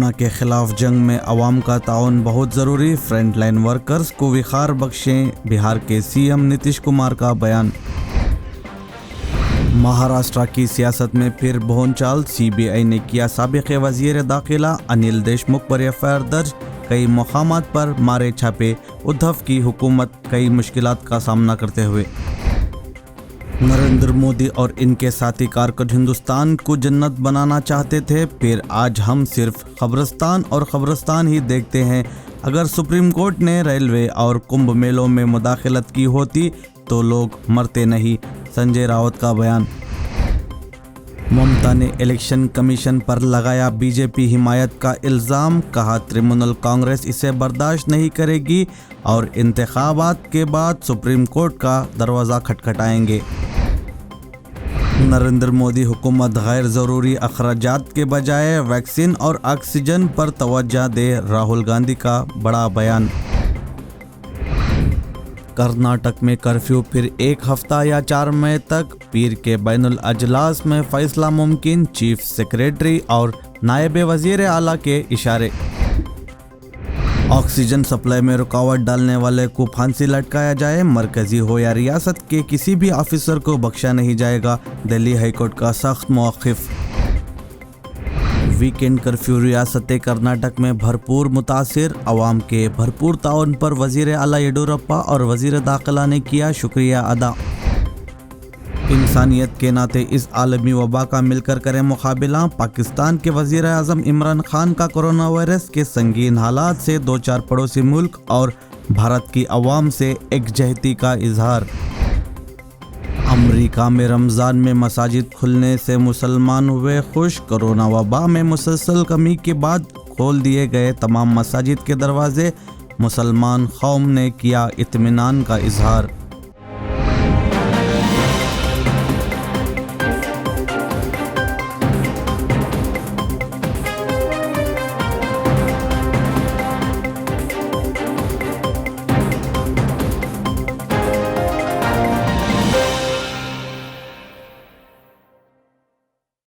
Corona के खिलाफ जंग में अवाम का ताउन बहुत ज़रूरी, फ्रंटलाइन वर्कर्स को विखार बख्शें, बिहार के सीएम नीतीश कुमार का बयान। महाराष्ट्र की सियासत में फिर भोंचाल, सीबीआई ने किया साबिक़ वज़ीर दाखिला अनिल देशमुख पर एफआईआर दर्ज, कई मकामात पर मारे छापे, उद्धव की हुकूमत कई मुश्किलात का सामना करते हुए। नरेंद्र मोदी और इनके साथी कारकुन हिंदुस्तान को जन्नत बनाना चाहते थे, फिर आज हम सिर्फ कब्रिस्तान और कब्रिस्तान ही देखते हैं। अगर सुप्रीम कोर्ट ने रेलवे और कुंभ मेलों में मुदाखलत की होती तो लोग मरते नहीं, संजय राउत का बयान। ममता ने इलेक्शन कमीशन पर लगाया बीजेपी हिमायत का इल्ज़ाम, कहा तृणमूल कांग्रेस इसे बर्दाश्त नहीं करेगी और इंतखाबात के बाद सुप्रीम कोर्ट का दरवाज़ा खटखटाएंगे। नरेंद्र मोदी हुकूमत गैर ज़रूरी अखराजात के बजाय वैक्सीन और ऑक्सीजन पर तवज्जो दे, राहुल गांधी का बड़ा बयान। कर्नाटक में कर्फ्यू फिर 1 हफ्ता या 4 मई तक, पीर के बैनुल अजलास में फैसला मुमकिन, चीफ सेक्रेटरी और नायब वज़ीर आला के इशारे। ऑक्सीजन सप्लाई में रुकावट डालने वाले को फांसी लटकाया जाए, मरकजी हो या रियासत के किसी भी ऑफिसर को बख्शा नहीं जाएगा, दिल्ली हाईकोर्ट का सख्त मौक़िफ़। वीकेंड कर्फ्यू रियासत कर्नाटक में भरपूर मुतासिर, अवाम के भरपूर ताउन पर वज़ीर आला येडियुरप्पा और वज़ीर दाखिला ने किया शुक्रिया अदा। इंसानियत के नाते इस आलमी वबा का मिलकर करें मुकाबला, पाकिस्तान के वज़ीर आज़म इमरान खान का कोरोना वायरस के संगीन हालात से 2-4 पड़ोसी मुल्क और भारत की अवाम से एकजहती का इजहार। अमेरिका में रमज़ान में मसाजिद खुलने से मुसलमान हुए खुश, कोरोना वबा में मुसलसल कमी के बाद खोल दिए गए तमाम मसाजिद के दरवाजे, मुसलमान कौम ने किया इत्मीनान का इजहार।